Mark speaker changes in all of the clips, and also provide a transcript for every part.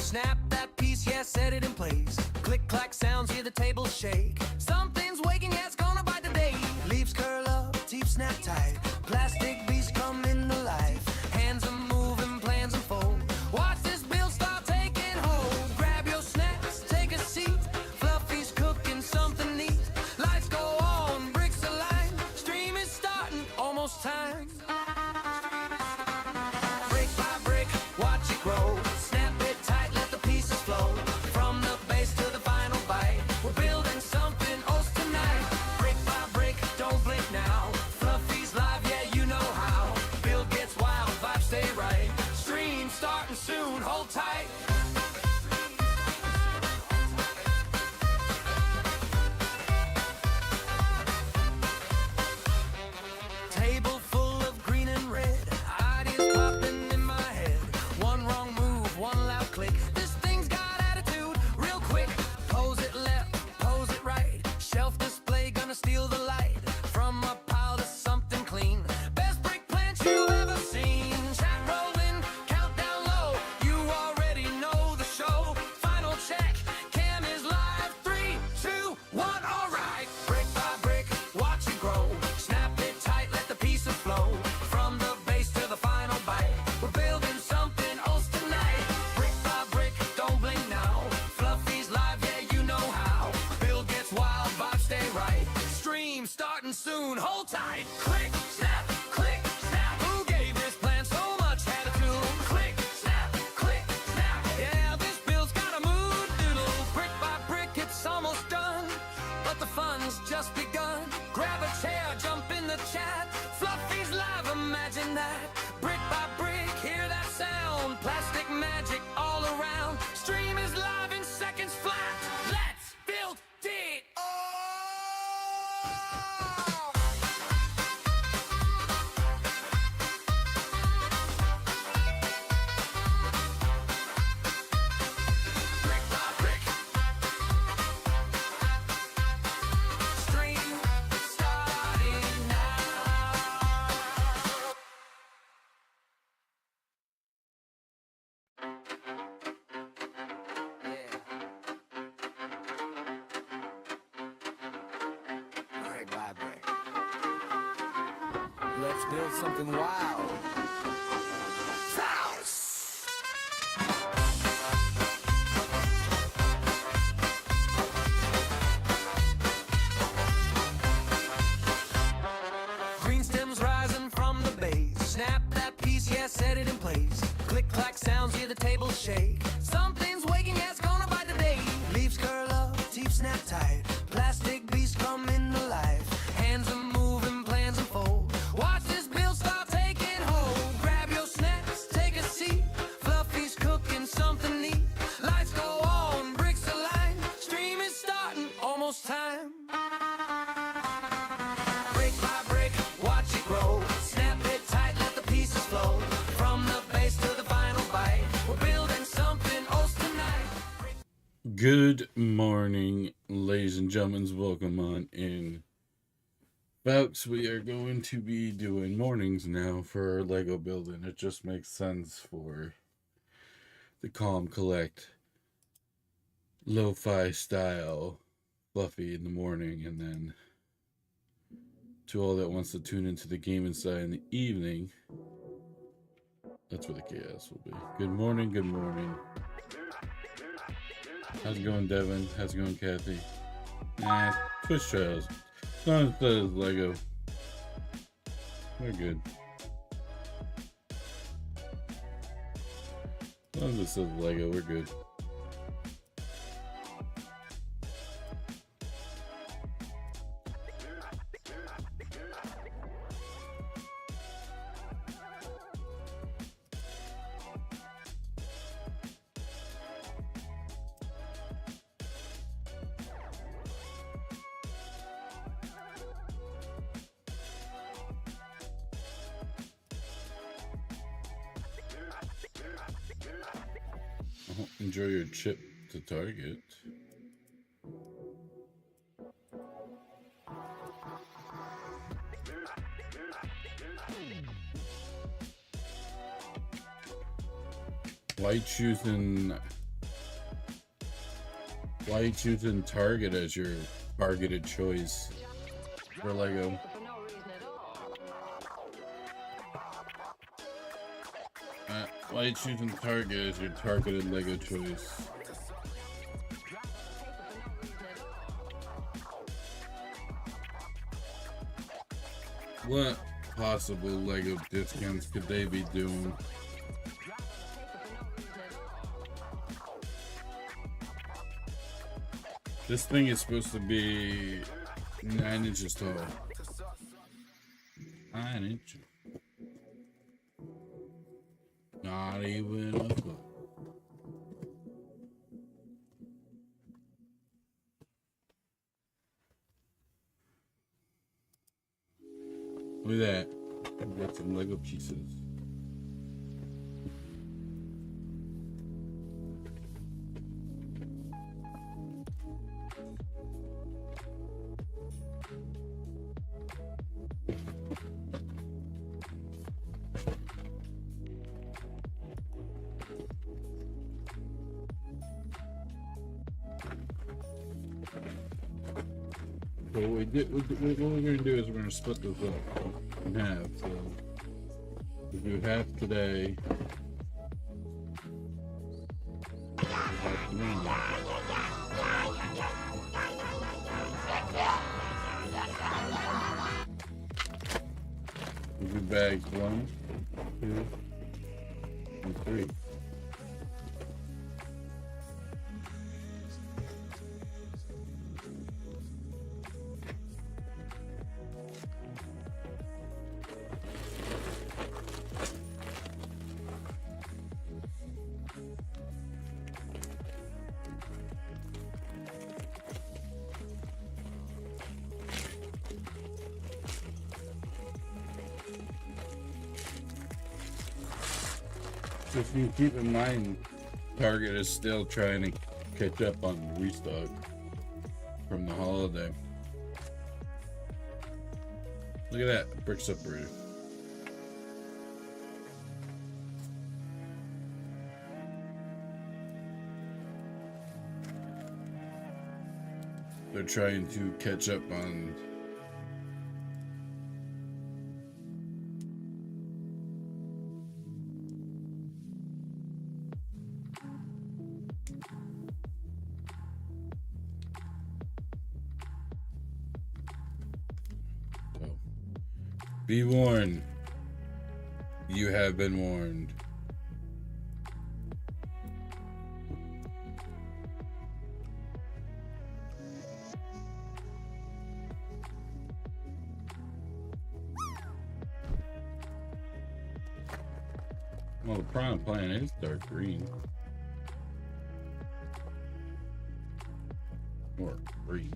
Speaker 1: Snap that piece, yeah, set it in place. Click, clack sounds, hear the table shake. Something's waking, yeah, it's gonna bite the day. Leaves curl up, teeth snap tight. Plastic beasts come into life. Hands are moving, plans unfold. Watch this build start taking hold. Grab your snacks, take a seat. Fluffy's cooking something neat. Lights go on, bricks align. Stream is starting, almost time. Brick by brick, watch it grow. Snap it tight, let the pieces flow. From the base to the final bite. We're building something else tonight. Brick by brick, don't blink now. Fluffy's live, yeah, you know how. Build gets wild, vibes stay right. Stream starting soon, hold tight. Table full of green and red. Ideas popping in my head. One wrong move, one loud click. This thing's got attitude, real quick. Pose it left, pose it right. Shelf display, gonna steal the light. From a pile to something clean. Best brick plant you've ever seen. Chat rolling, countdown low. You already know the show. Final check, cam is live. 3, 2, 1, alright. Brick by brick, watch it grow. Snap it tight, let the pieces flow. From the base to the final bite. We're building something else tonight. Brick by brick, don't blink now. Fluffy's live, yeah, you know how. Build gets wild, vibes stay right. Stream starting soon, hold tight. Click, snap, click, snap. Who gave this plan so much attitude? Click, snap, yeah, this build's got a mood. Doodle, brick by brick, it's almost done. But the fun's just begun. Grab a chair, jump in the chat. Fluffy's live, imagine that. Brick by brick, hear that sound. Plastic magic all around. Stream is live in seconds flat. Let's build it. Brick by brick. Stream starting now. Brick by brick. Let's build something wild. House. Green stems rising from the base. Snap that piece, yeah, set it in place. Click, clack sounds, hear the table shake. Something's waking, yeah, it's gonna bite the day. Leaves curl up, teeth snap tight. Plastic beasts come into life. Hands are moving, plans unfold. Watch this build start taking hold. Grab your snacks, take a seat. Fluffy's cooking something neat. Lights go on, bricks align. Stream is starting, almost time. Brick by brick, watch it grow. Snap it tight, let the pieces flow. From the base to the final bite. We're building something else tonight.
Speaker 2: Good morning, ladies and gentlemen. Welcome on in. Folks, we are going to be doing mornings now for our Lego building. It just makes sense for the calm, collect, lo-fi style Fluffy in the morning, and then to all that wants to tune into the game inside in the evening, that's where the chaos will be. Good morning, good morning. How's it going, Devin? How's it going, Kathy? Twitch trials. As long as it says Lego, we're good. As long as it says Lego, we're good. Enjoy your trip to Target. Why choosing Why are you choosing Target as your targeted choice for Lego? Why are you choosing Target as your targeted Lego choice? What possible Lego discounts could they be doing? This thing is supposed to be 9 inches tall. 9 inches. Not even a foot. Look at that. We got some Lego pieces. So what we're going to do is we're going to split this up in half. So we do half today. Half tomorrow. We do bags 1, 2, and 3. So if you keep in mind, Target is still trying to catch up on restock from the holiday. Look at that, brick separator. They're trying to catch up on Be warned. You have been warned. Well, the Piranha plant is dark green. Or green.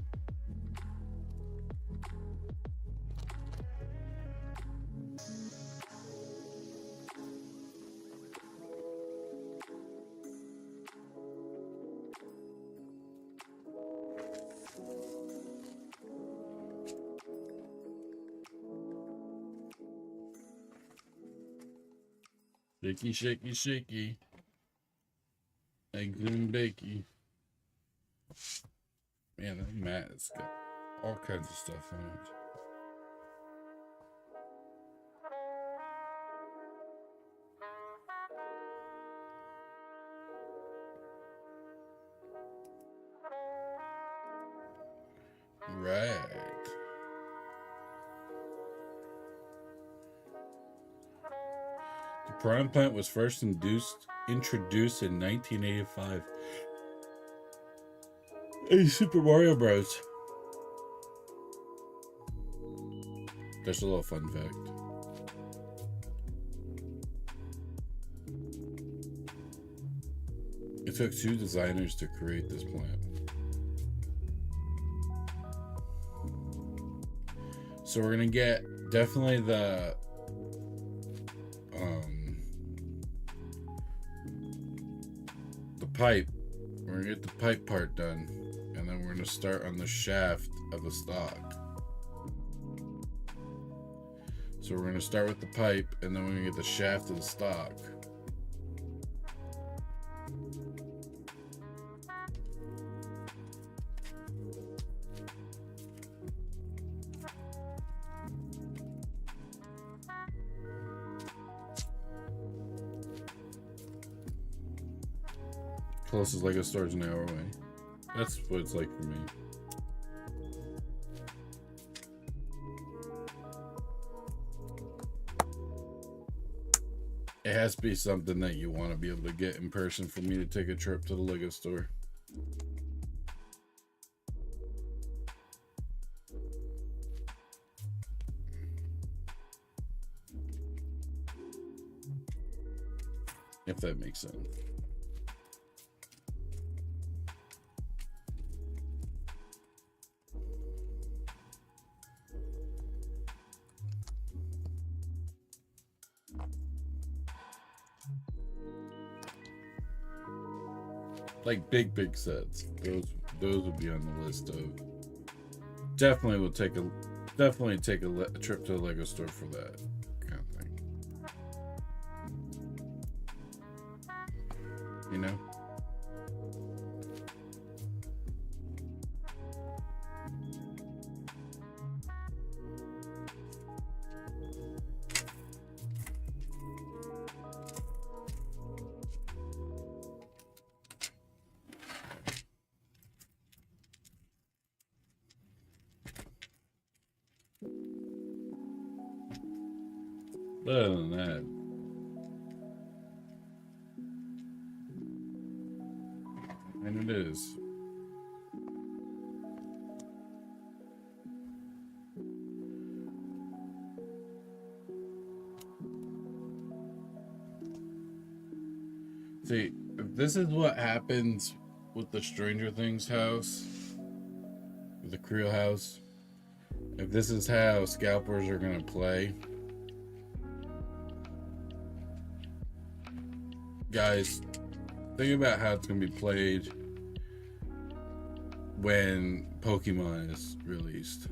Speaker 2: Shaky, shaky, shaky. Eggs and bakey. Man, that mat has got all kinds of stuff on it. Right. The Piranha plant was first introduced in 1985 in Super Mario Bros. Just a little fun fact. It took 2 designers to create this plant. So we're gonna get definitely the pipe. We're gonna get the pipe part done, and then we're gonna start on the shaft of the stock. So we're gonna start with the pipe, and then we're gonna get the shaft of the stock. Closest Lego store is an hour away. That's what it's like for me. It has to be something that you want to be able to get in person for me to take a trip to the Lego store. If that makes sense. Like big sets. Those would be on the list of. Definitely take a trip to the Lego store for that kind of thing. You know? Other than that, and it is. See, if this is what happens with the Stranger Things house, the Creel house, if this is how scalpers are gonna play, guys, think about how it's gonna be played when Pokemon is released.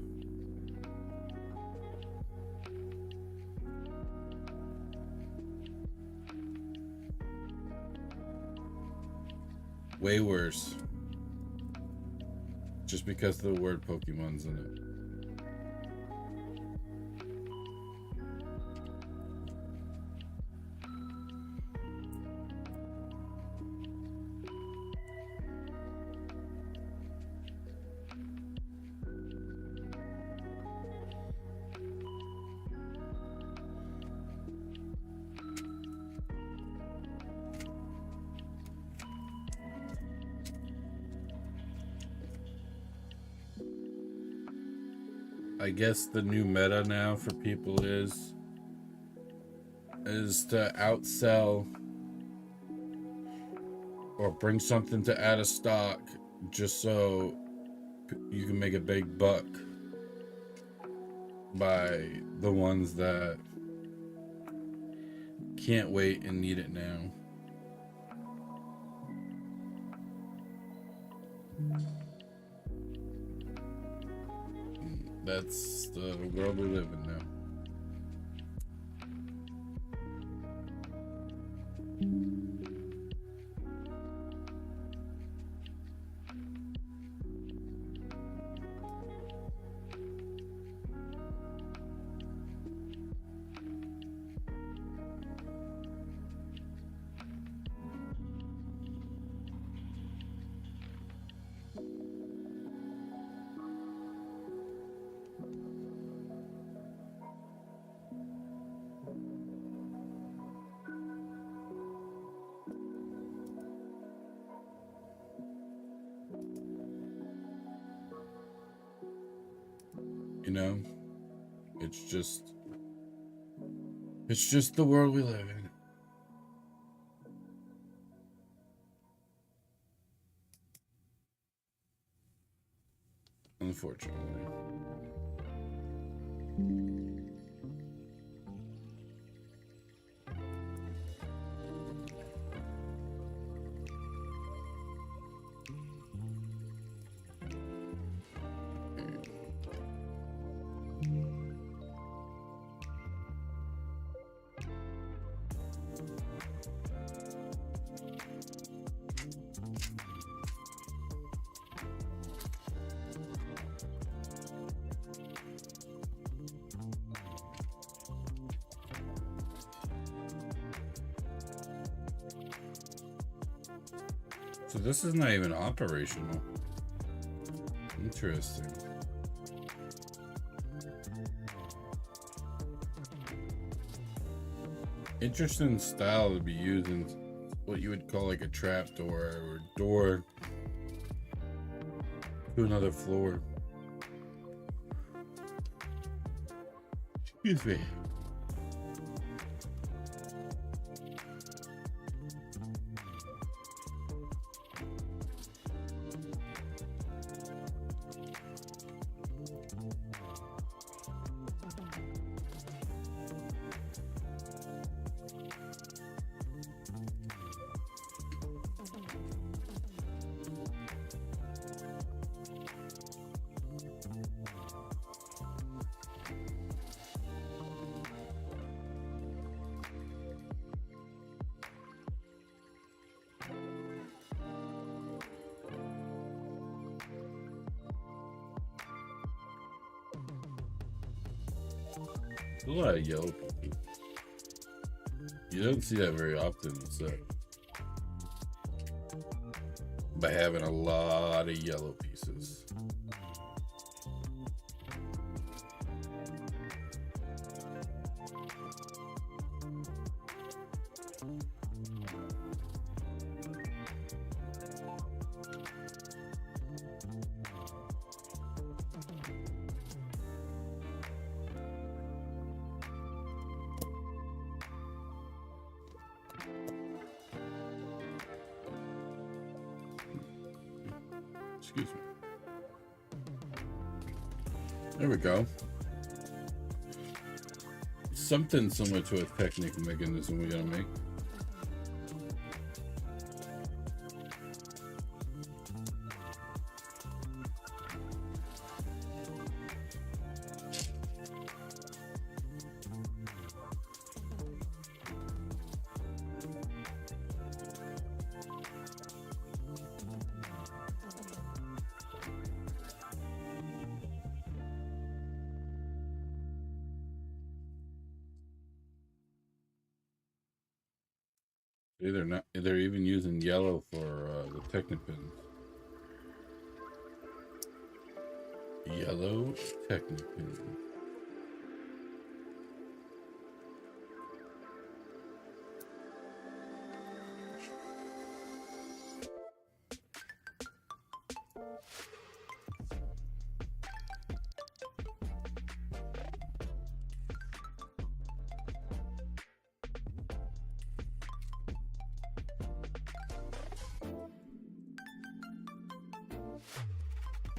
Speaker 2: Way worse. Just because the word Pokemon's in it. I guess the new meta now for people is to outsell or bring something to out of stock just so you can make a big buck by the ones that can't wait and need it now. That's the world we live in now. You know, it's just the world we live in. Unfortunately. So this is not even operational. Interesting. Interesting style to be using what you would call like a trap door or door to another floor. Excuse me. A lot of yellow people. You don't see that very often in set. By having a lot of yellow pieces. Excuse me. There we go. Something similar to a Technic mechanism we gotta make. They're even using yellow for the Technipins. Yellow Technipin.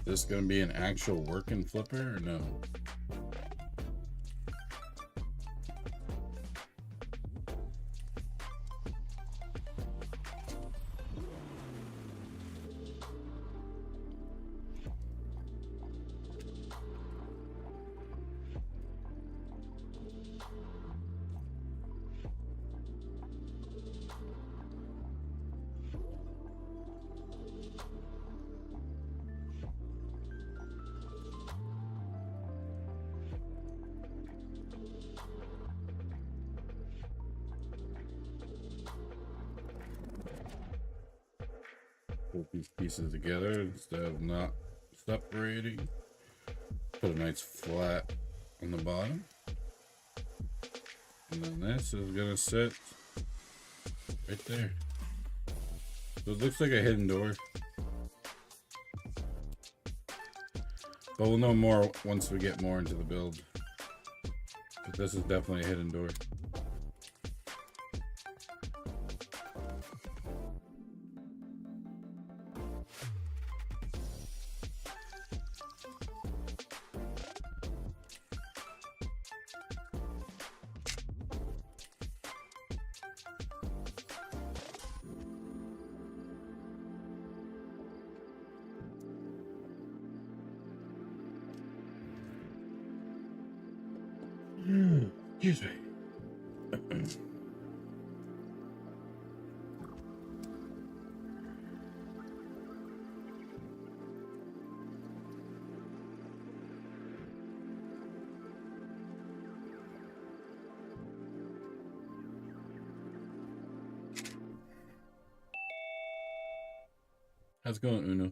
Speaker 2: Is this gonna be an actual working flipper or no? Put these pieces together instead of not separating. Put a nice flat on the bottom. And then this is gonna sit right there. So it looks like a hidden door. But we'll know more once we get more into the build. But this is definitely a hidden door. Excuse me. How's it going, Uno?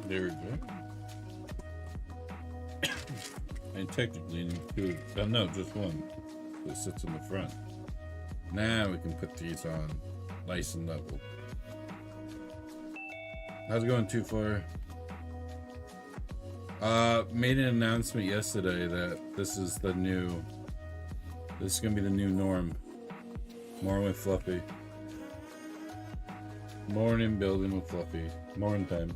Speaker 2: There we go. And technically, two. No, just one that sits in the front. Now we can put these on nice and level. How's it going, too far? Made an announcement yesterday that this is gonna be the new norm. More with Fluffy. Morning building with Fluffy. Morning time.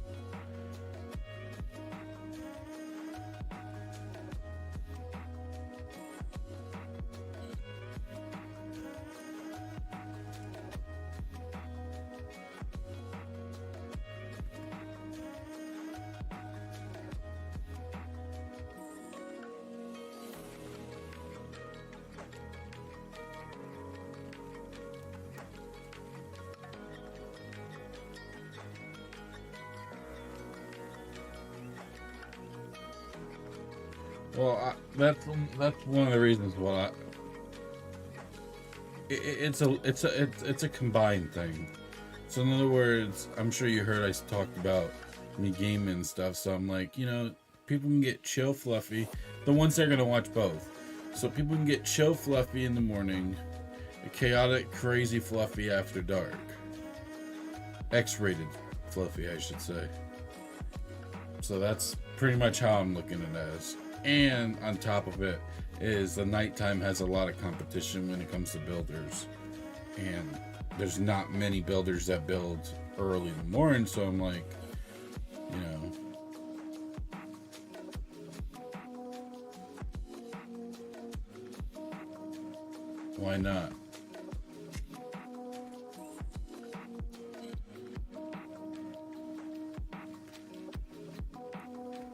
Speaker 2: Well, that's one of the reasons why it's a combined thing. So in other words, I'm sure you heard I talked about me gaming and stuff. So I'm like, people can get chill Fluffy, the ones that are gonna watch both. So people can get chill Fluffy in the morning, a chaotic, crazy Fluffy after dark. X-rated Fluffy, I should say. So that's pretty much how I'm looking at it as. And on top of it is the nighttime has a lot of competition when it comes to builders. And there's not many builders that build early in the morning, so I'm like, why not?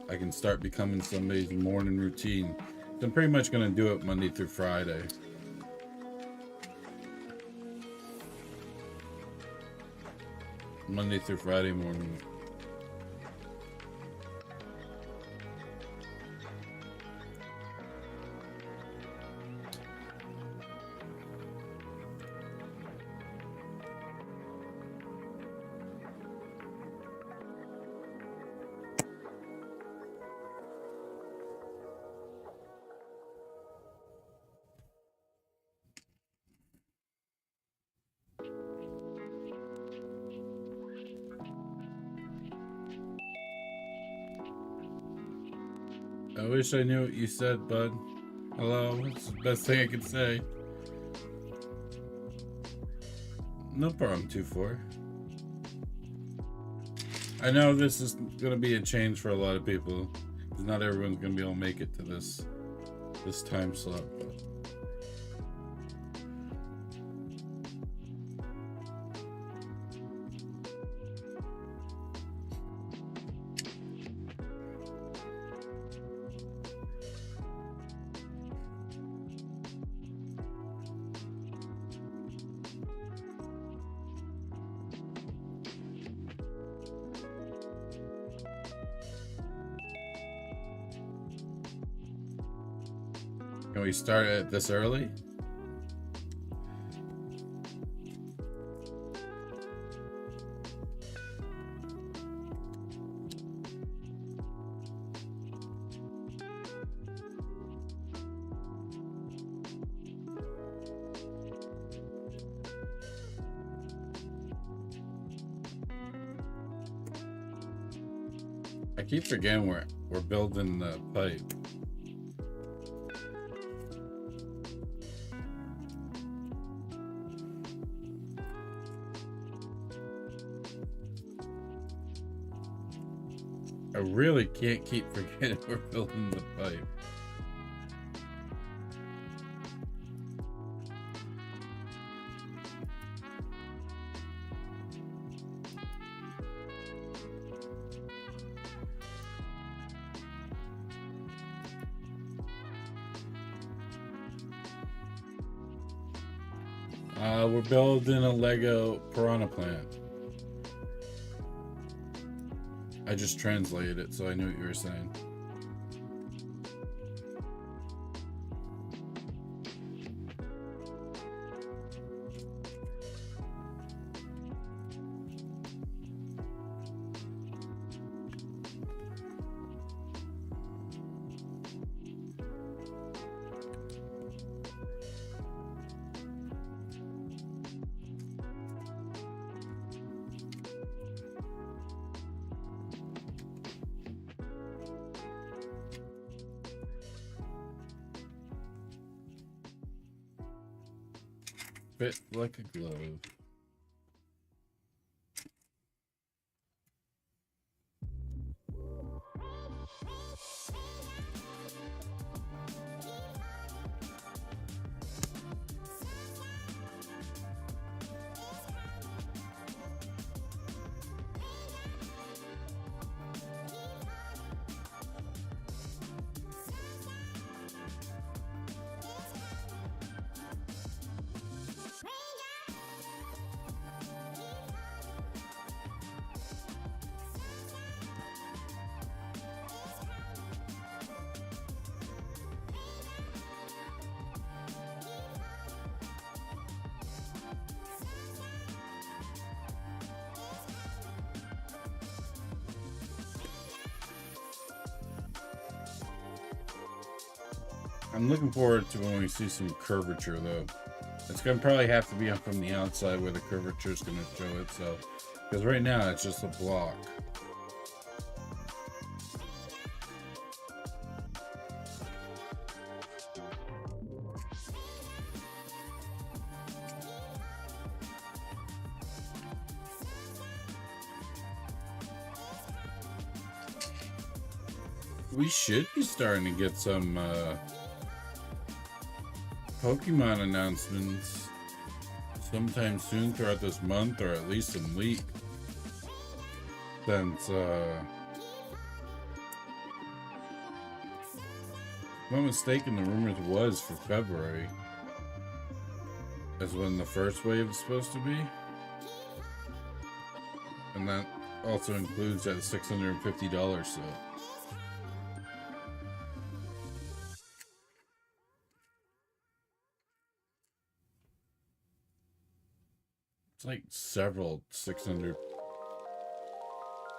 Speaker 2: I can start becoming somebody's morning routine. So I'm pretty much going to do it Monday through Friday. Monday through Friday morning. I wish I knew what you said, bud. Hello, that's the best thing I could say. No problem, 2-4. I know this is going to be a change for a lot of people, because not everyone's going to be able to make it to this time slot. But can we start it this early? I keep forgetting we're building the pipe. I really can't keep forgetting we're building the pipe. We're building a Lego Piranha plant. I just translated it, so I knew what you were saying. Fit like a glove. I'm looking forward to when we see some curvature, though. It's gonna probably have to be up from the outside where the curvature is gonna show itself, because right now it's just a block. We should be starting to get some Pokemon announcements sometime soon throughout this month, or at least some week. Since, if I'm not mistaken, the rumors was for February is when the first wave is supposed to be. And that also includes that $650 set. It's like several 600,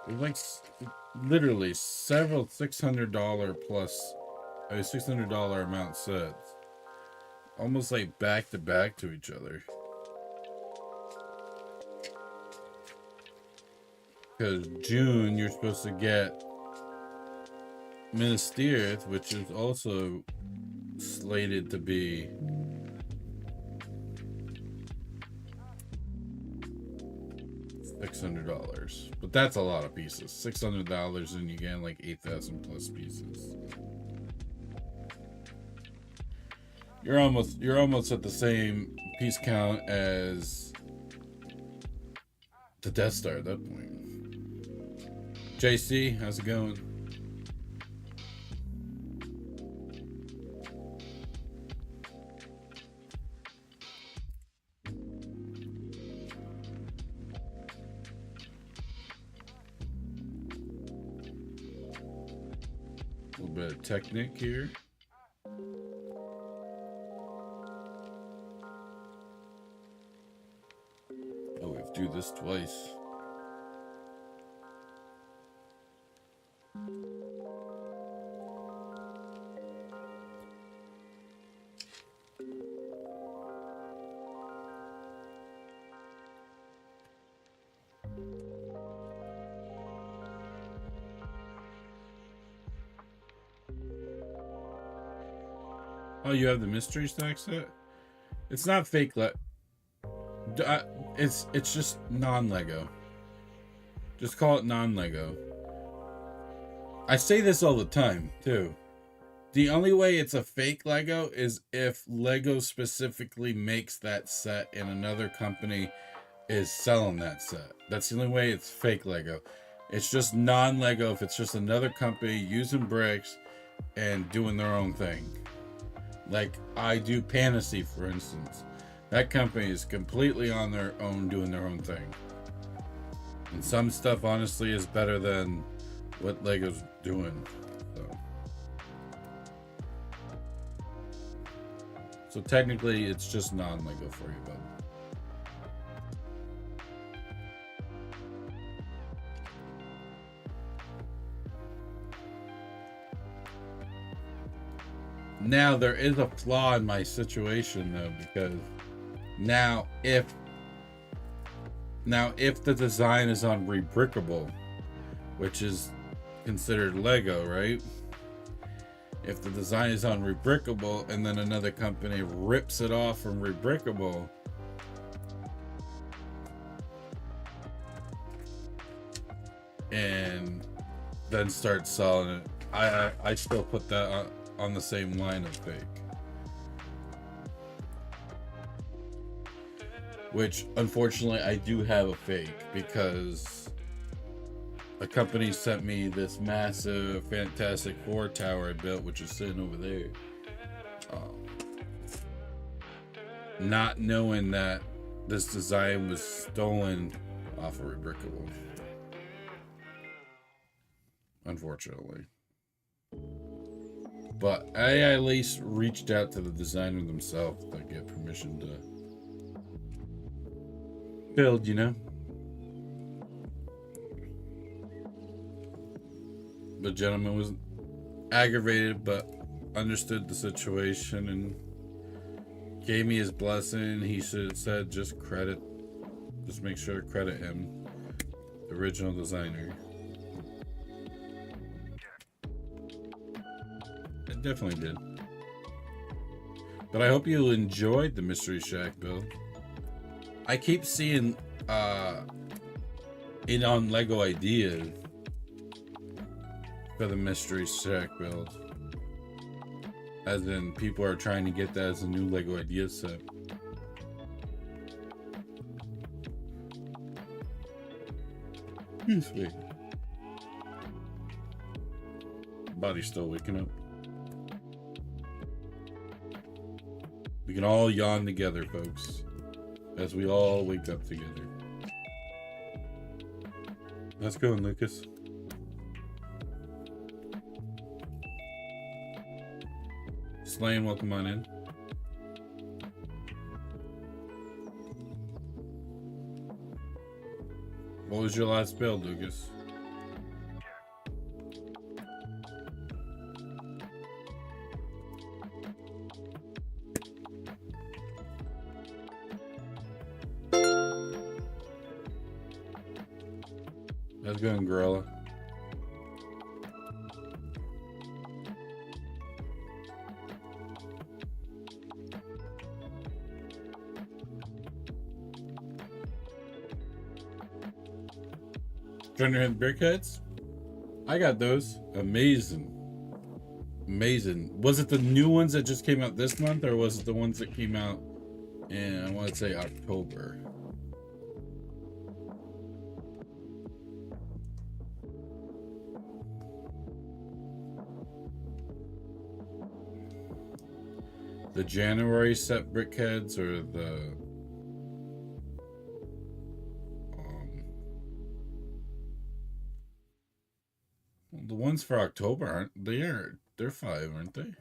Speaker 2: like literally several $600 plus, $600 amount sets, almost like back to back to each other. Because June you're supposed to get Minas Tirith, which is also slated to be $600, but that's a lot of pieces. $600 and you get like 8,000 plus pieces. You're almost at the same piece count as the Death Star at that point. JC, how's it going? Bit of Technic here. Oh, we have to do this twice. Oh, you have the mystery stack set? It's not fake it's just non-Lego. Just call it non-Lego. I say this all the time, too. The only way it's a fake Lego is if Lego specifically makes that set and another company is selling that set. That's the only way it's fake Lego. It's just non-Lego if it's just another company using bricks and doing their own thing. Like I do Fantasy, for instance. That company is completely on their own, doing their own thing. And some stuff, honestly, is better than what Lego's doing. So technically, it's just non-Lego for you, bud. Now, there is a flaw in my situation, though, because now if the design is on Rebrickable, which is considered Lego, right? If the design is on Rebrickable and then another company rips it off from Rebrickable, and then starts selling it, I still put that on the same line of fake. Which, unfortunately, I do have a fake because a company sent me this massive Fantastic Four tower I built, which is sitting over there. Not knowing that this design was stolen off of Rebrickable. Unfortunately. But I at least reached out to the designer themselves to get permission to build, you know? The gentleman was aggravated but understood the situation and gave me his blessing. He should have said just make sure to credit him, the original designer. It definitely did. But I hope you enjoyed the Mystery Shack build. I keep seeing it on Lego Ideas for the Mystery Shack build. As in, people are trying to get that as a new Lego Ideas set. Excuse me. Body's still waking up. We can all yawn together, folks, as we all wake up together. Let's go, Lucas. Slane, welcome on in. What was your last build, Lucas? How's it going, Gorilla? Underhand brickheads? I got those. Amazing. Amazing. Was it the new ones that just came out this month, or was it the ones that came out in, I want to say, October? The January set brickheads or the ones for October aren't they? They're 5, aren't they?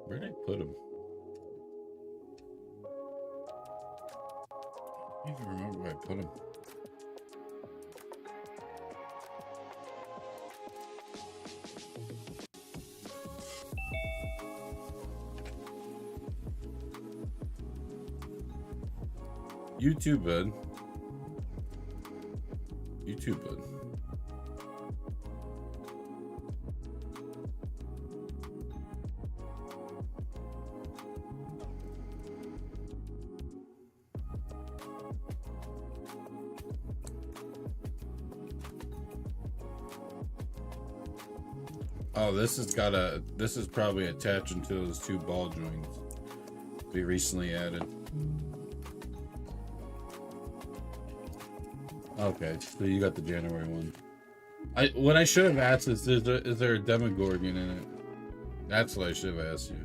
Speaker 2: Where'd I put them? I don't even remember where I put them. YouTube, bud. YouTube, bud. Oh, this is probably attaching to those 2 ball joints we recently added. Okay, so you got the January one. What I should have asked is there a Demogorgon in it? That's what I should have asked you.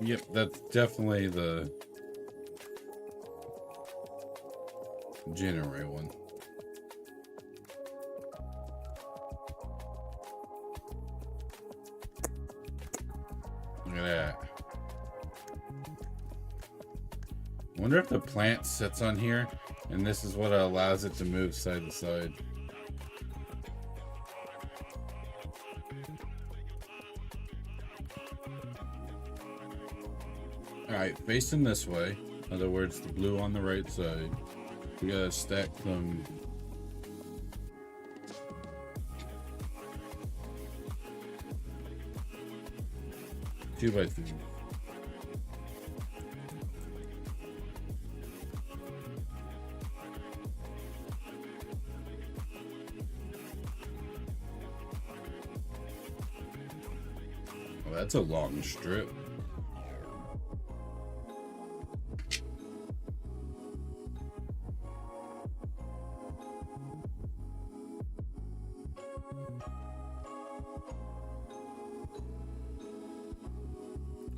Speaker 2: Yep, that's definitely the January one. Look at that. I wonder if the plant sits on here and this is what allows it to move side to side. Alright, facing this way. In other words, the blue on the right side. We gotta stack them. Two by two. Well, that's a long strip.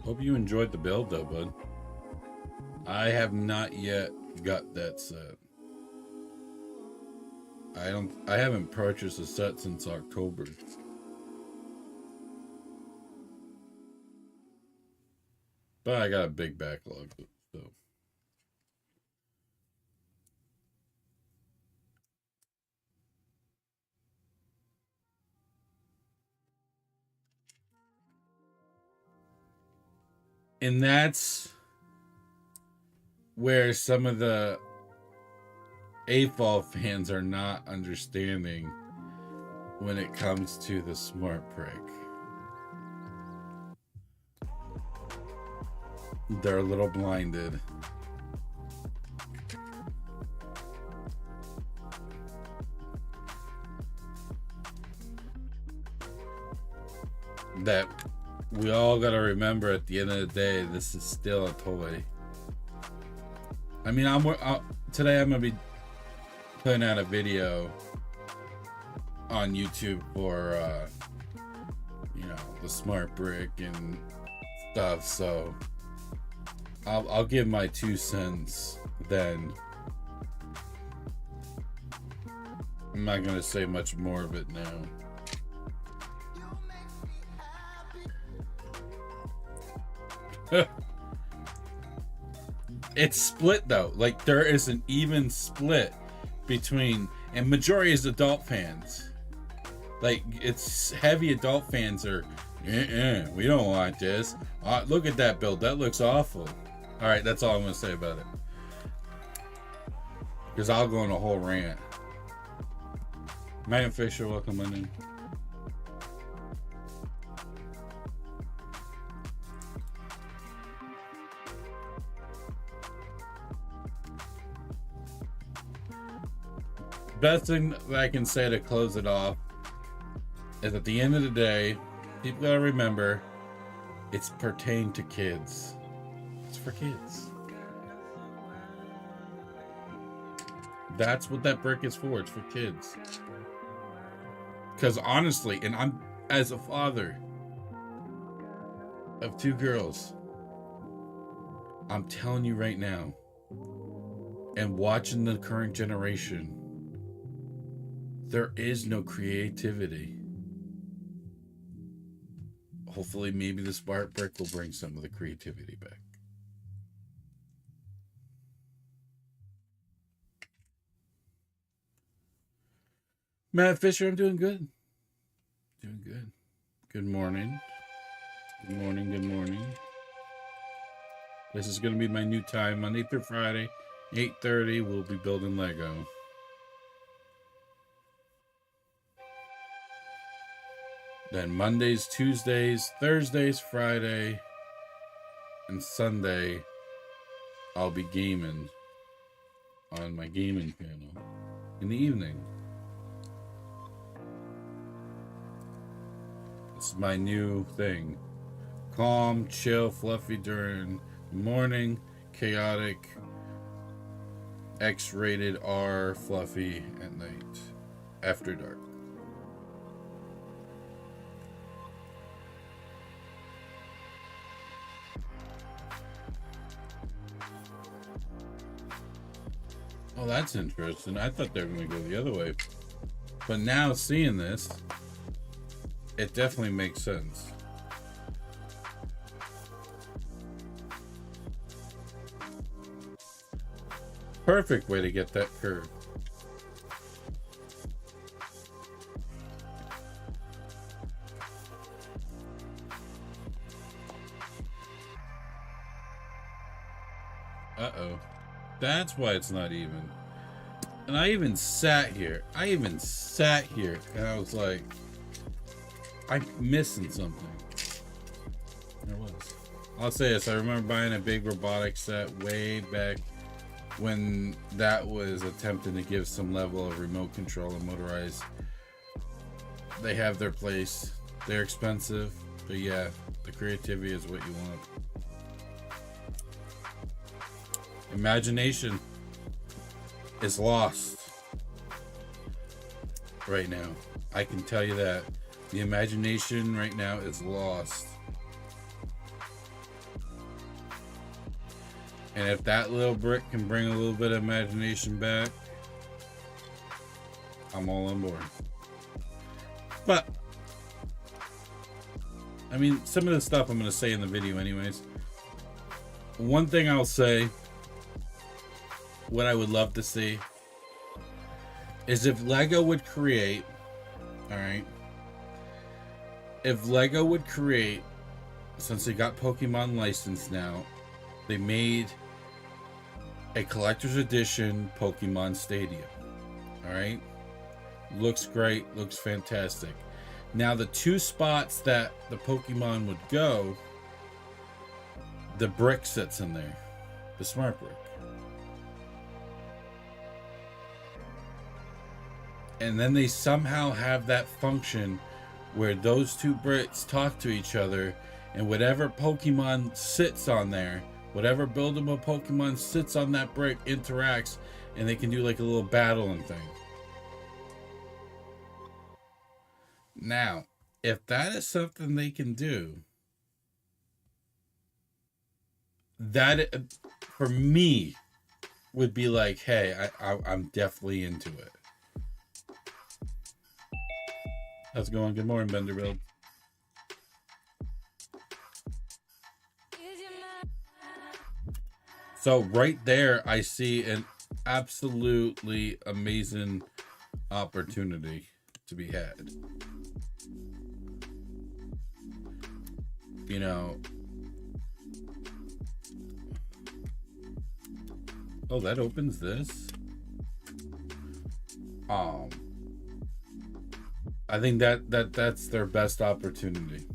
Speaker 2: Hope you enjoyed the build though, bud. I have not yet got that set. I haven't purchased a set since October. But I got a big backlog, so. And that's where some of the AFOL fans are not understanding when it comes to the smart brick. They're a little blinded. That we all gotta remember at the end of the day, this is still a toy. I mean, today I'm gonna be putting out a video on YouTube for, you know, the smart brick and stuff. So I'll give my 2 cents then. I'm not gonna say much more of it now. It's split though. Like there is an even split between, and majority is adult fans. Like it's heavy adult fans are, we don't want this. Look at that build. That looks awful. All right, that's all I'm gonna say about it. Because I'll go on a whole rant. Megan Fisher, welcome in. Best thing that I can say to close it off is at the end of the day, people gotta remember it's pertained to kids. It's for kids. That's what that brick is for. It's for kids. Because honestly, and I'm as a father of 2 girls, I'm telling you right now, and watching the current generation, there is no creativity. Hopefully, maybe the smart brick will bring some of the creativity back. Matt Fisher, I'm doing good. Doing good. Good morning. Good morning, good morning. This is going to be my new time, Monday through Friday, 8:30. We'll be building Lego. Then Mondays, Tuesdays, Thursdays, Friday, and Sunday, I'll be gaming on my gaming channel in the evening. That's my new thing. Calm, chill, fluffy during the morning, chaotic, X-rated R, fluffy at night, after dark. Oh, that's interesting. I thought they were going to go the other way. But now seeing this, it definitely makes sense. Perfect way to get that curve. Uh-oh. That's why it's not even. And I even sat here. And I was like, I'm missing something. There was. I'll say this. I remember buying a big robotic set way back when that was attempting to give some level of remote control and motorized. They have their place. They're expensive. But yeah, the creativity is what you want. Imagination is lost right now. I can tell you that. The imagination right now is lost. And if that little brick can bring a little bit of imagination back, I'm all on board. But, I mean, some of the stuff I'm going to say in the video anyways. One thing I'll say, what I would love to see, is if Lego would create, alright, if Lego would create, since they got Pokemon licensed now, they made a collector's edition Pokemon Stadium. Alright? Looks great, looks fantastic. Now the two spots that the Pokemon would go, the brick sits in there. The smart brick. And then they somehow have that function where those two bricks talk to each other, and whatever Pokemon sits on there, whatever buildable Pokemon sits on that brick interacts, and they can do like a little battling thing. Now, if that is something they can do, that for me would be like, hey, I'm definitely into it. How's it going? Good morning, Benderbilt. So right there, I see an absolutely amazing opportunity to be had. You know, oh, that opens this. I think that's their best opportunity.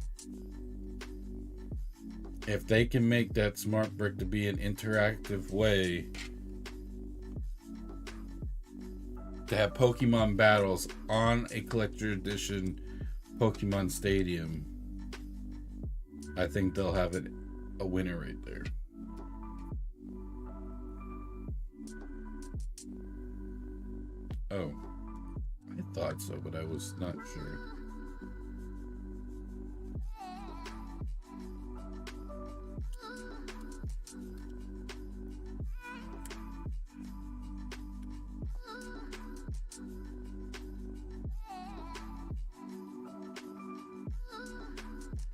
Speaker 2: If they can make that smart brick to be an interactive way to have Pokemon battles on a collector edition Pokemon Stadium, I think they'll have a winner right there. Oh, I thought so, but I was not sure.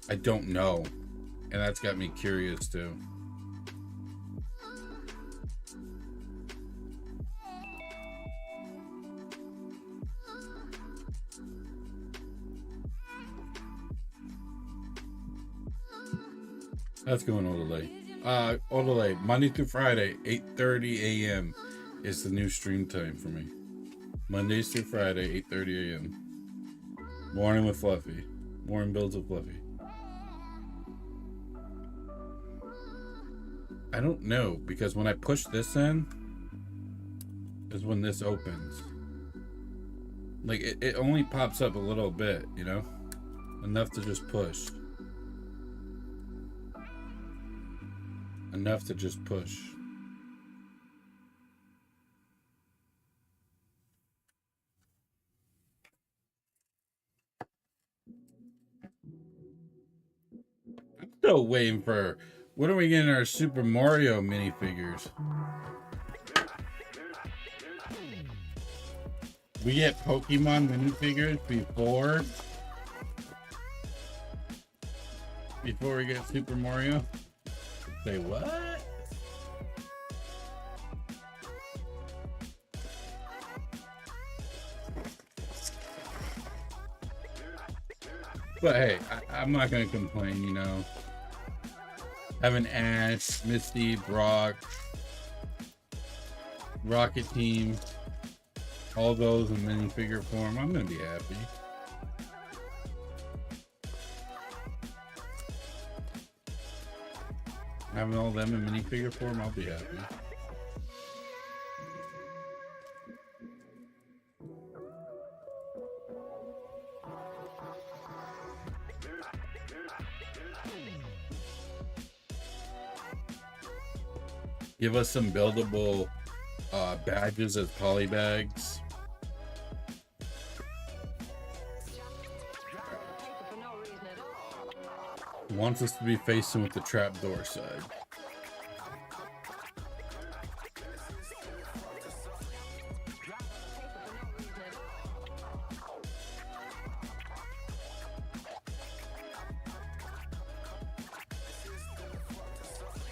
Speaker 2: I don't know, and that's got me curious too. That's going Odele. Odele, Monday through Friday, 8:30 a.m. is the new stream time for me. Mondays through Friday, 8:30 a.m. Morning with Fluffy. Morning builds with Fluffy. I don't know, because when I push this in is when this opens. Like it only pops up a little bit, you know? Enough to just push. Enough to just push. I'm still waiting for... When are we getting our Super Mario minifigures? We get Pokemon minifigures before we get Super Mario? Say what? But hey, I'm not gonna complain, you know. Having Ash, Misty, Brock, Rocket Team, all those in minifigure form, I'm gonna be happy. Having all them in minifigure form, I'll be happy. Give us some buildable badges as polybags. Wants us to be facing with the trapdoor side.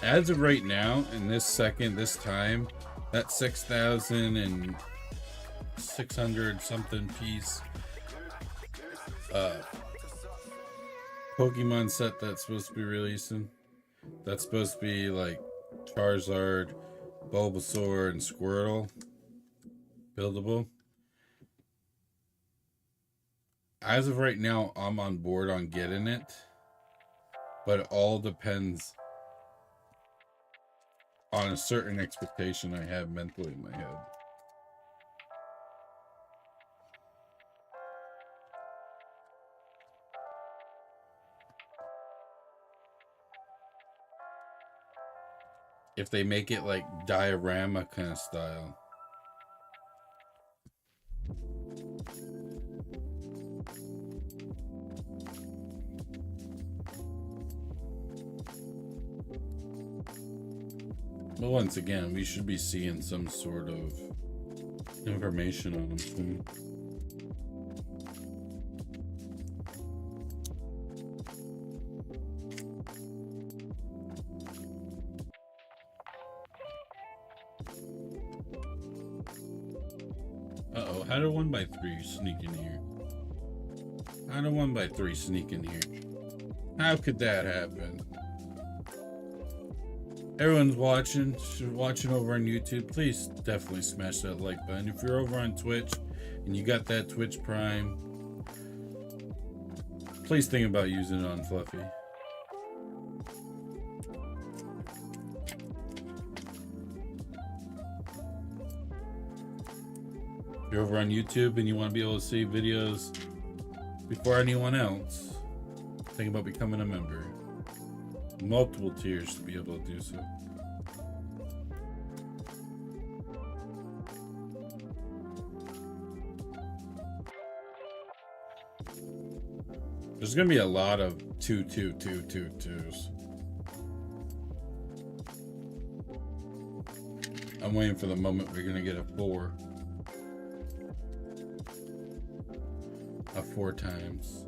Speaker 2: As of right now, in this second, this time, that 6,600 something piece Pokemon set that's supposed to be releasing, that's supposed to be like Charizard, Bulbasaur, and Squirtle buildable. As of right now, I'm on board on getting it, but it all depends on a certain expectation I have mentally in my head. If they make it like diorama kind of style. But once again, we should be seeing some sort of information on them soon. Uh-oh, how did 1x3 sneak in here? How did 1x3 sneak in here? How could that happen? Everyone's watching over on YouTube. Please definitely smash that like button. If you're over on Twitch and you got that Twitch Prime, please think about using it on Fluffy. If you're over on YouTube and you want to be able to see videos before anyone else, think about becoming a member. Multiple tiers to be able to do so. There's gonna be a lot of 2s. I'm waiting for the moment we're gonna get a 4. A 4 times.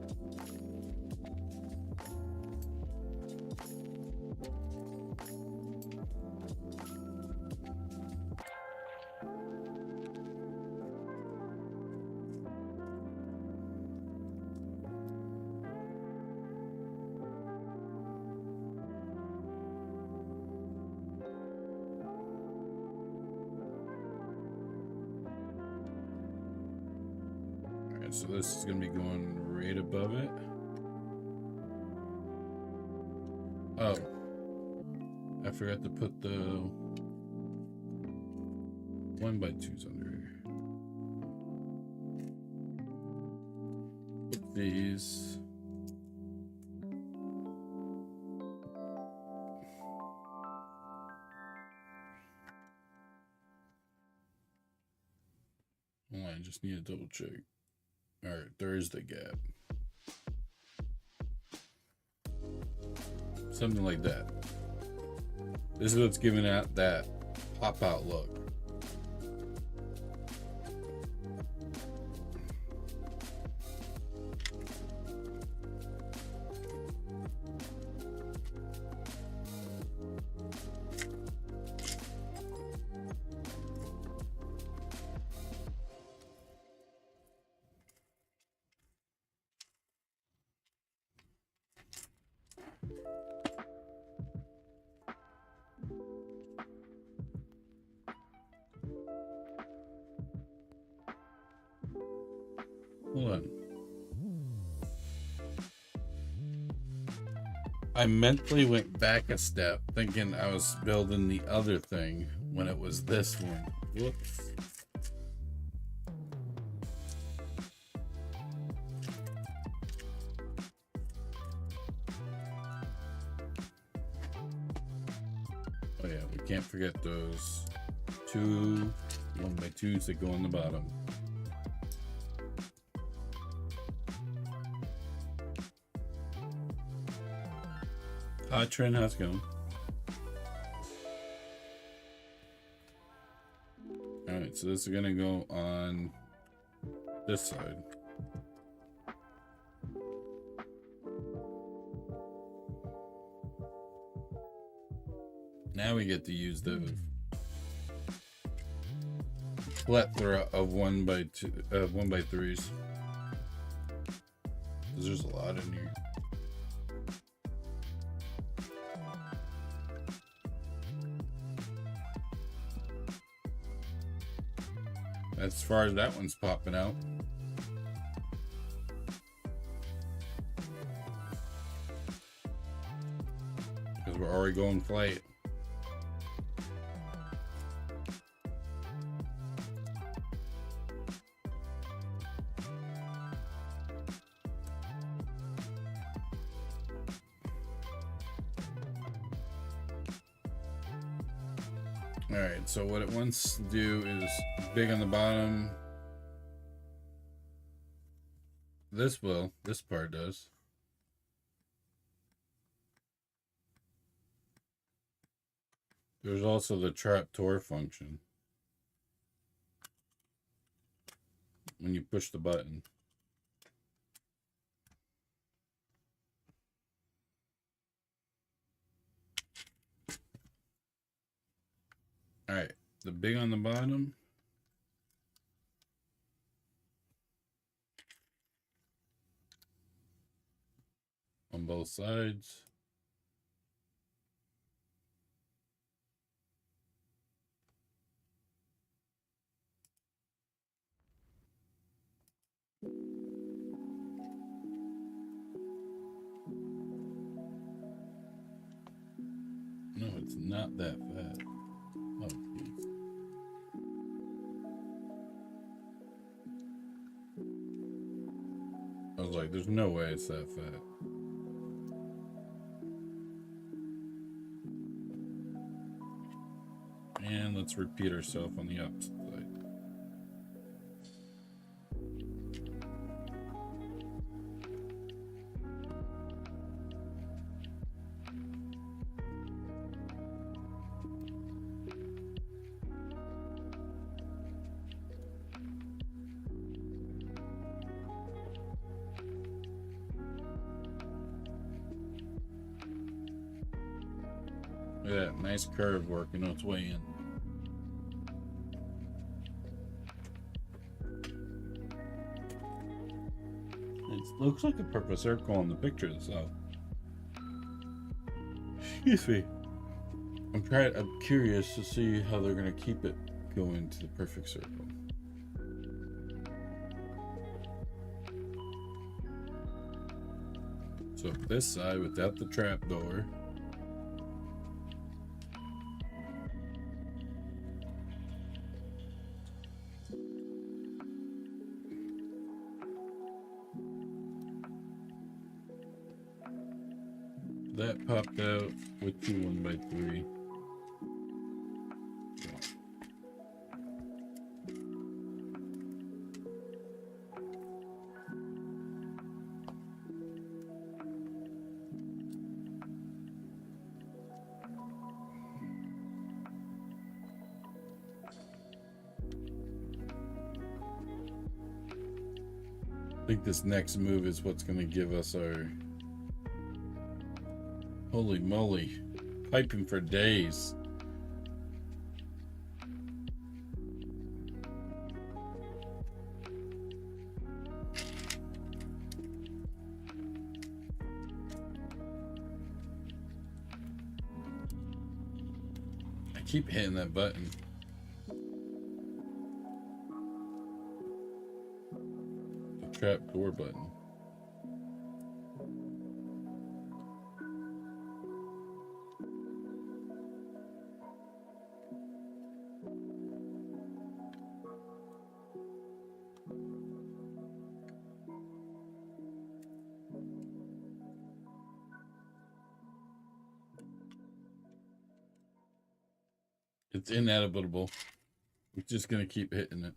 Speaker 2: So this is going to be going right above it. Oh, I forgot to put the 1x2s under here. Put these fine. Just need to double check. All right, there's the gap. Something like that. This is what's giving out that pop out look. Hold on. I mentally went back a step thinking I was building the other thing when it was this one. Whoops. Oh yeah, we can't forget those two 1x2s that go on the bottom. Hi Trent, how's it going? Alright, so this is gonna go on this side. Now we get to use the plethora of 1x3s. There's a lot in here. As far as that one's popping out. Because we're already going flight. Alright, so what it wants to do is big on the bottom. This part does. There's also the trapdoor function. When you push the button. Alright, the big on the bottom. On both sides. No, it's not that fat. Oh, please. I was like, there's no way it's that fat. And let's repeat ourselves on the opposite side. Look at that nice curve working its way in. It looks like a perfect circle in the picture itself. Excuse me. I'm curious to see how they're gonna keep it going to the perfect circle. So this side without the trapdoor. That popped out with two 1x3. I think this next move is what's going to give us our... Holy moly. Piping for days. I keep hitting that button. The trap door button. It's inedible. I'm just gonna keep hitting it.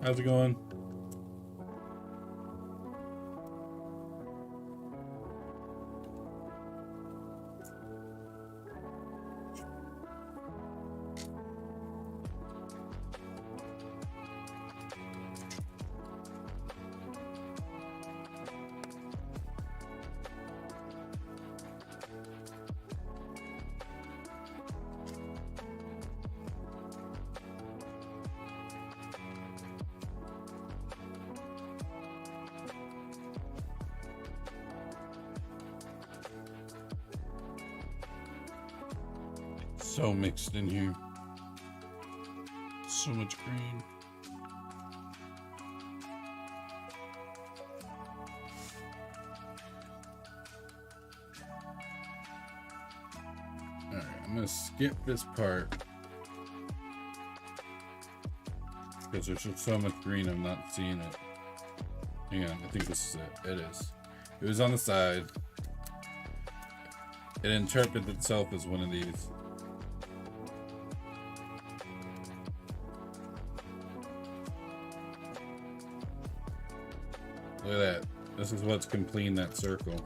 Speaker 2: How's it going? So mixed in here. So much green. Alright, I'm gonna skip this part because there's just so much green I'm not seeing it. Hang on, I think this is it. It is. It was on the side. It interpreted itself as one of these. Look at that. This is what's completing that circle.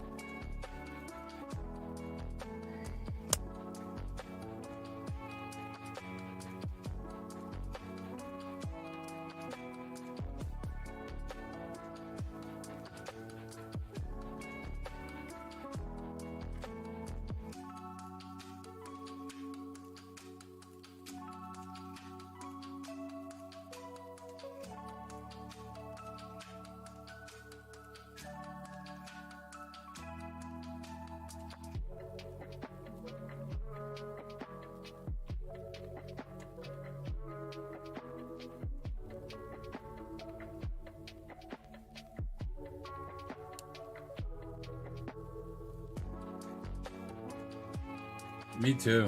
Speaker 2: Me too.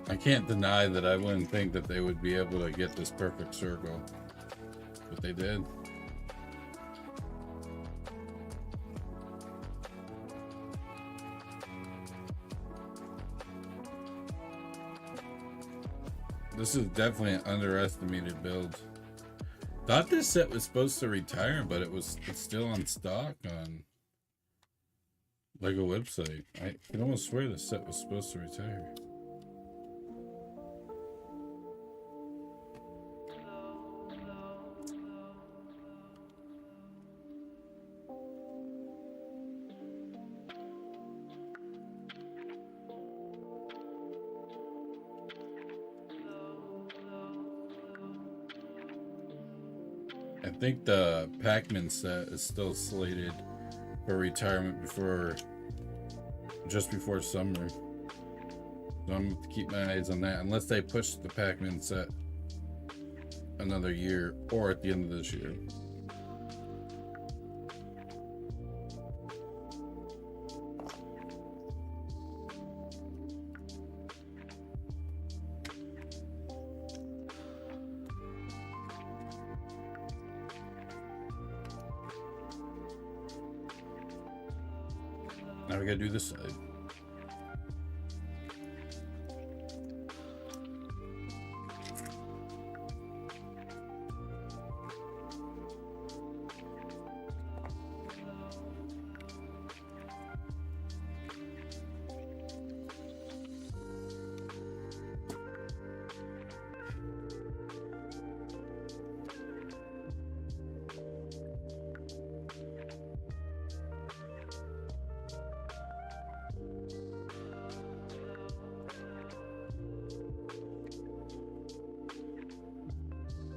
Speaker 2: I can't deny that I wouldn't think that they would be able to get this perfect circle, but they did. This is definitely an underestimated build. Thought this set was supposed to retire, but it's still on stock on Lego website. I can almost swear this set was supposed to retire. I think the Pac-Man set is still slated for retirement just before summer. So I'm going to keep my eyes on that unless they push the Pac-Man set another year or at the end of this year. Now we gotta do this side.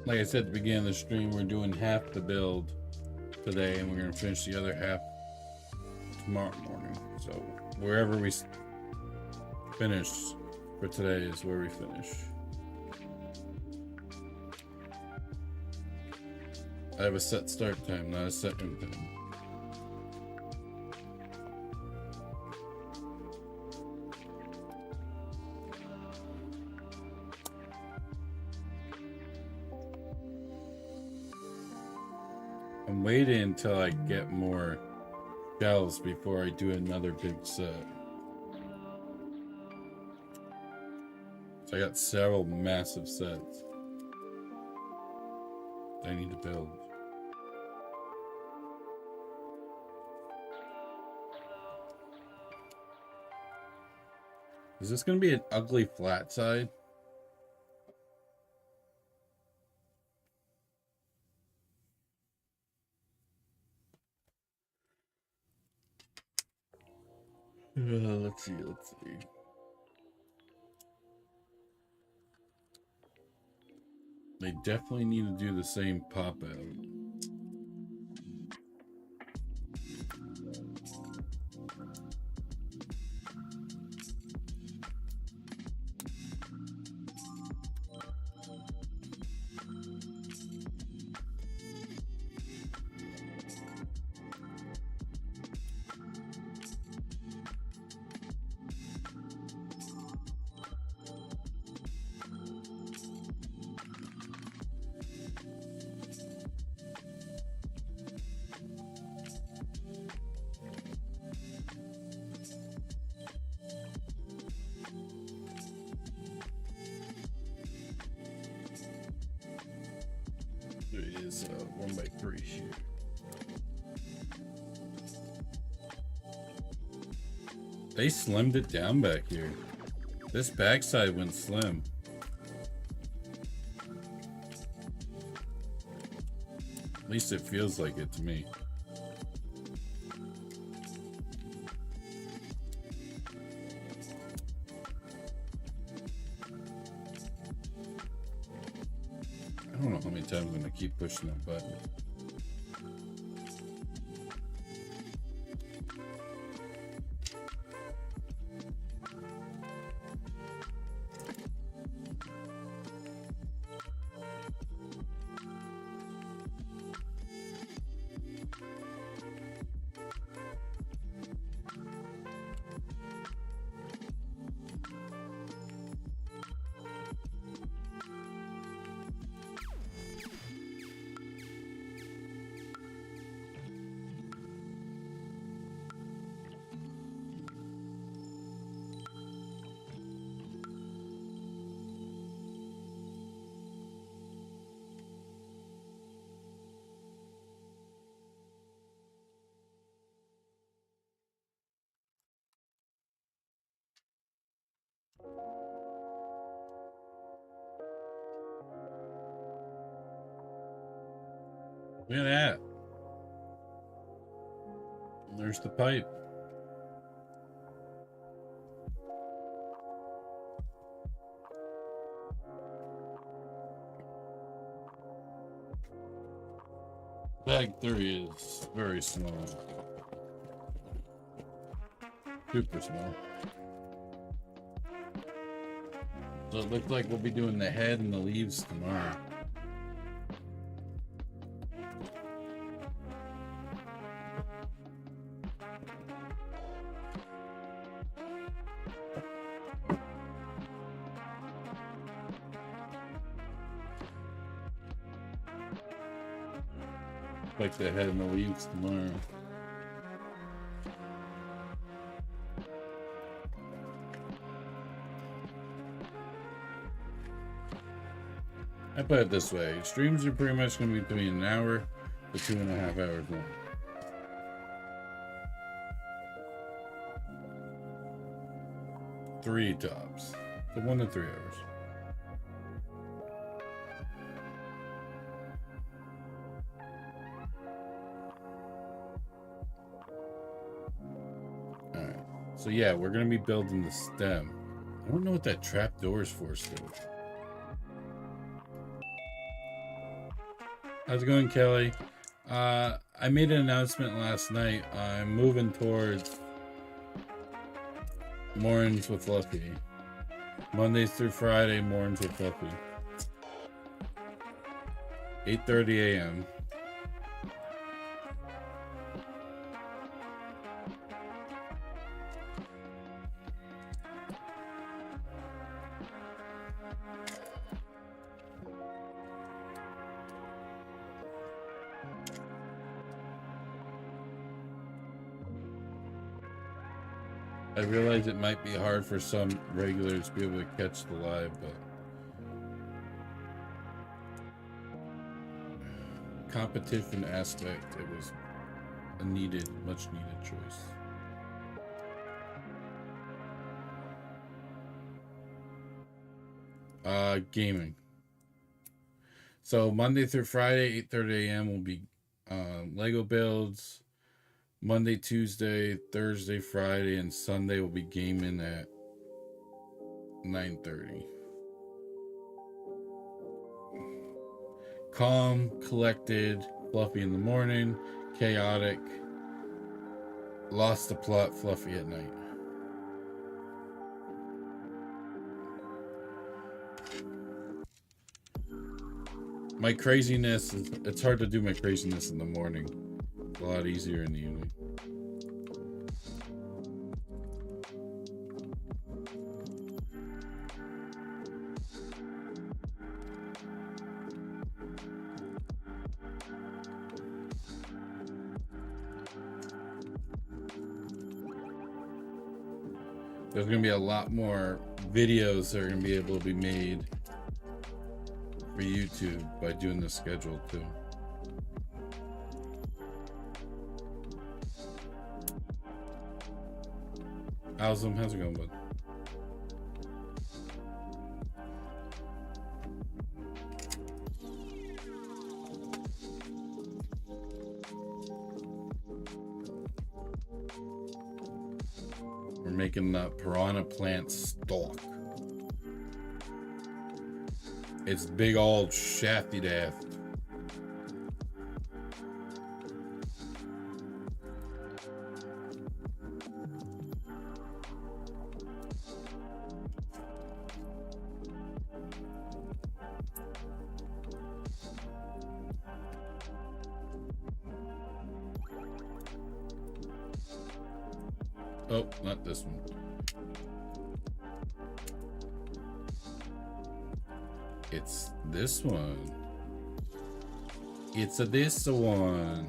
Speaker 2: like I said at the beginning of the stream, we're doing half the build today, and we're gonna finish the other half tomorrow morning. So wherever we finish for today is where we finish. I have a set start time, not a set end time. I'm waiting until I get more shells before I do another big set. So I got several massive sets I need to build. Is this going to be an ugly flat side? Let's see. They definitely need to do the same pop out. It is 1x3 here. They slimmed it down back here. This backside went slim. At least it feels like it to me. I don't know how many times I'm gonna keep pushing that button. Look at that. There's the pipe. Bag 3 is very small. Super small. So it looks like we'll be doing the head and the leaves tomorrow. Like the head and the leaves tomorrow. I put it this way, streams are pretty much going to be between an hour to 2.5 hours long. Three tops. So 1 to 3 hours. Alright. So yeah, we're going to be building the stem. I don't know what that trap door is for still. How's it going, Kelly? I made an announcement last night. I'm moving towards mornings with Fluffy. Mondays through Friday, mornings with Fluffy. 8:30 a.m. I realize it might be hard for some regulars to be able to catch the live, but competition aspect, it was a much needed choice. Gaming. So Monday through Friday, 8:30 a.m. will be Lego builds. Monday, Tuesday, Thursday, Friday, and Sunday will be gaming at 9:30. Calm, collected, Fluffy in the morning, chaotic, lost the plot, Fluffy at night. My craziness, it's hard to do my craziness in the morning. It's a lot easier in the evening. There's going to be a lot more videos that are going to be able to be made for YouTube by doing the schedule too. How's it going, bud? We're making the piranha plant stalk. It's big old shafty daft. Oh, not this one. It's this one. It's this one.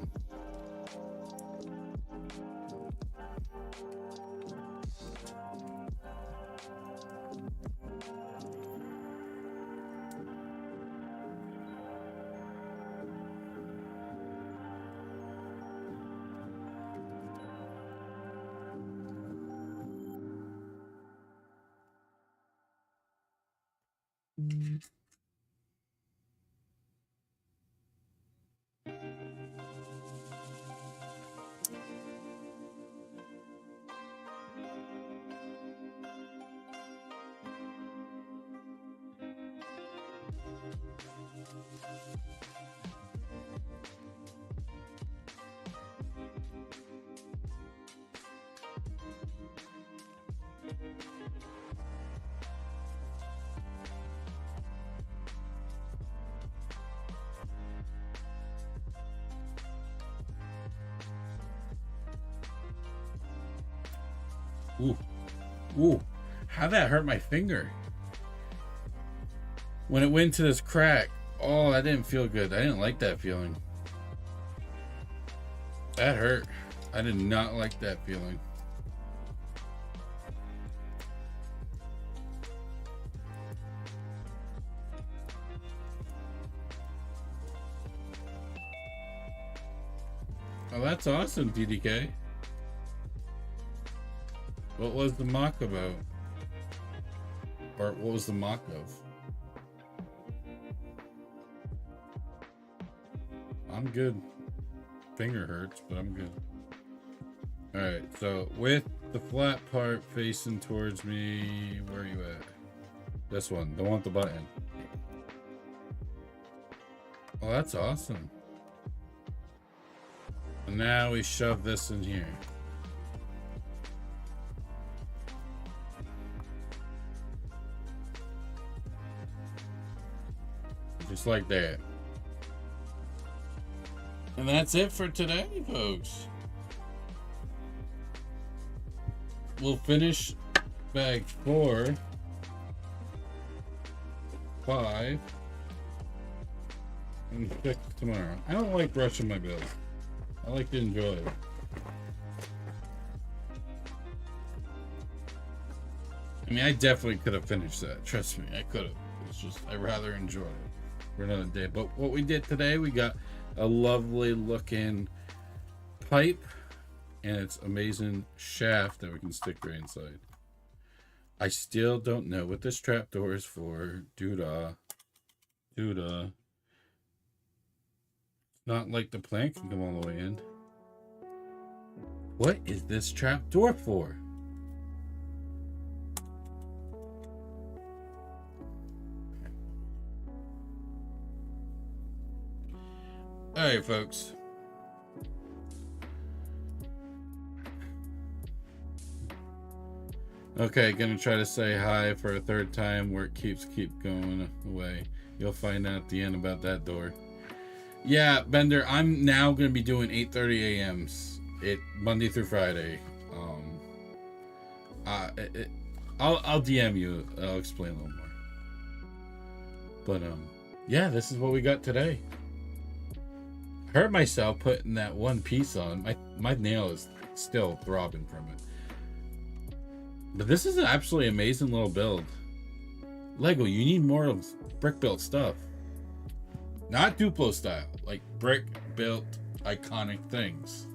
Speaker 2: Ooh, ooh, how'd that hurt my finger? When it went to this crack, oh, that didn't feel good. I didn't like that feeling. That hurt. I did not like that feeling. Oh, that's awesome, DDK. What was the mock about? Or what was the mock of? I'm good. Finger hurts, but I'm good. Alright, so with the flat part facing towards me, where are you at? This one, don't want the button. Oh, that's awesome. And now we shove this in here. Just like that. And that's it for today, folks. We'll finish bag 4, 5, and 6 tomorrow. I don't like rushing my build. I like to enjoy it. I mean, I definitely could have finished that. Trust me, I could have. It's just, I'd rather enjoy it for another day. But what we did today, we got a lovely looking pipe and its amazing shaft that we can stick right inside. I still don't know what this trapdoor is for. Doodah. Doodah. Not like the plank can come all the way in. What is this trapdoor for? Alright, folks. Okay, gonna try to say hi for a third time where it keep going away. You'll find out at the end about that door. Yeah, Bender, I'm now gonna be doing 8:30 a.m.s. Monday through Friday. I'll DM you. I'll explain a little more. But yeah, this is what we got today. Hurt myself putting that one piece on. My nail is still throbbing from it. But this is an absolutely amazing little build. Lego, you need more of brick built stuff. Not Duplo style, like brick built iconic things.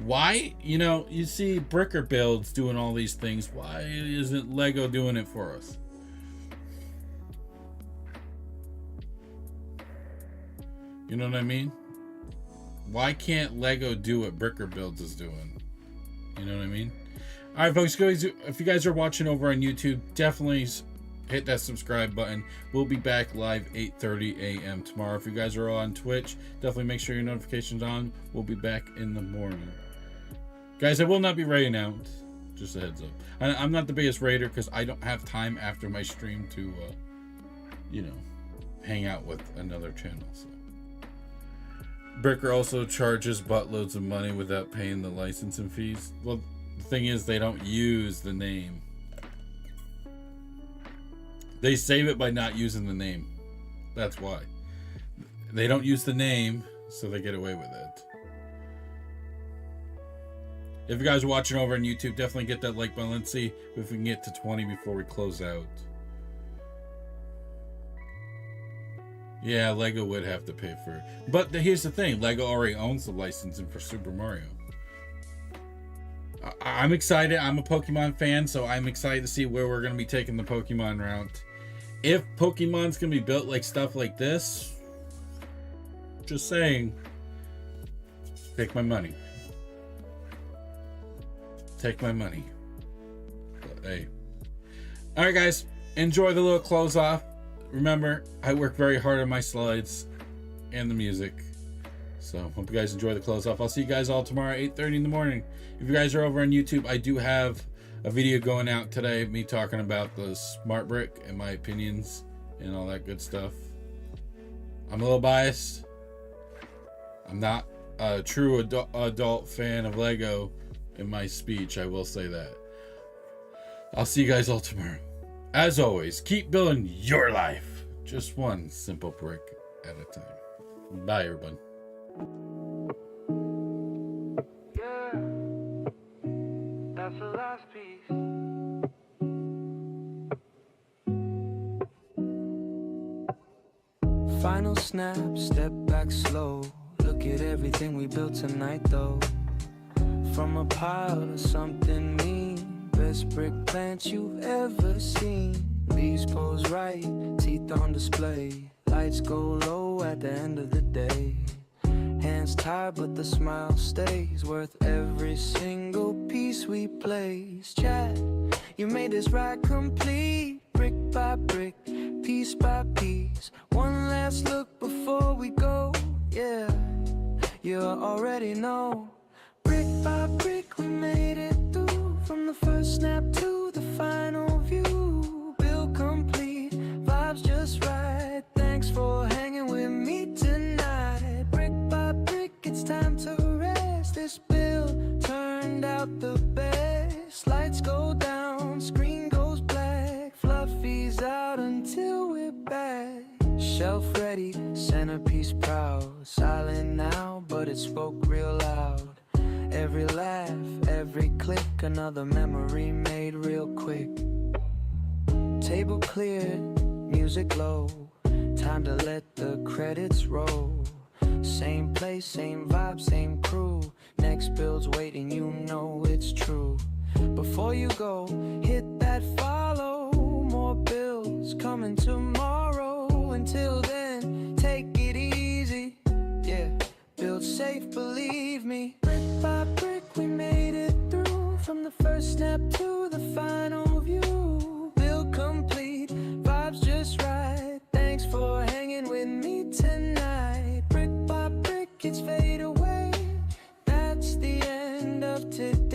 Speaker 2: Why, you see Bricker builds doing all these things. Why isn't Lego doing it for us? You know what I mean? Why can't Lego do what Bricker Builds is doing? You know what I mean? Alright, folks, guys, if you guys are watching over on YouTube, definitely hit that subscribe button. We'll be back live 8:30 a.m. tomorrow. If you guys are all on Twitch, definitely make sure your notifications on. We'll be back in the morning. Guys, I will not be raiding out. Just a heads up. I'm not the biggest raider because I don't have time after my stream to, hang out with another channel. So. Bricker also charges buttloads of money without paying the licensing fees. Well, the thing is, they don't use the name. They save it by not using the name. That's why. They don't use the name, so they get away with it. If you guys are watching over on YouTube, definitely get that like button. Let's see if we can get to 20 before we close out. Yeah, Lego would have to pay for it. But here's the thing. Lego already owns the licensing for Super Mario. I'm excited. I'm a Pokemon fan, so I'm excited to see where we're going to be taking the Pokemon route. If Pokemon's going to be built like stuff like this, just saying, take my money. Take my money. But, hey. Alright, guys. Enjoy the little close off. Remember, I work very hard on my slides and the music. So, hope you guys enjoy the close off. I'll see you guys all tomorrow at 8:30 in the morning. If you guys are over on YouTube, I do have a video going out today of me talking about the smart brick and my opinions and all that good stuff. I'm a little biased. I'm not a true adult fan of Lego in my speech, I will say that. I'll see you guys all tomorrow. As always, keep building your life. Just one simple brick at a time. Bye, everyone.
Speaker 1: Yeah, that's the last piece. Final snap, step back slow. Look at everything we built tonight, though. From a pile to something mean. Best brick plant you've ever seen. Leaves pose right, teeth on display. Lights go low at the end of the day. Hands tied but the smile stays. Worth every single piece we place. Chat, you made this ride complete. brick by brick, piece by piece. One last look before we go, yeah, you already know. Brick by brick we made it through, from the first snap to the final view. Build complete, vibes just right. Thanks for hanging with me tonight. Brick by brick, it's time to rest. This build turned out the best. Lights go down, screen goes black. Fluffy's out until we're back. Shelf ready, centerpiece proud. Silent now, but it spoke real loud. Every laugh, every click, another memory made real quick. Table cleared, music low. Time to let the credits roll. Same place, same vibe, same crew. Next build's waiting, you know it's true. Before you go, hit that follow. More builds coming tomorrow. Until then, take it easy. Yeah, build safe, believe me. Brick by brick, we made it through, from the first snap to the final view. Build complete, vibes just right. Thanks for hanging with me tonight. Brick by brick, it's fade away. That's the end of today.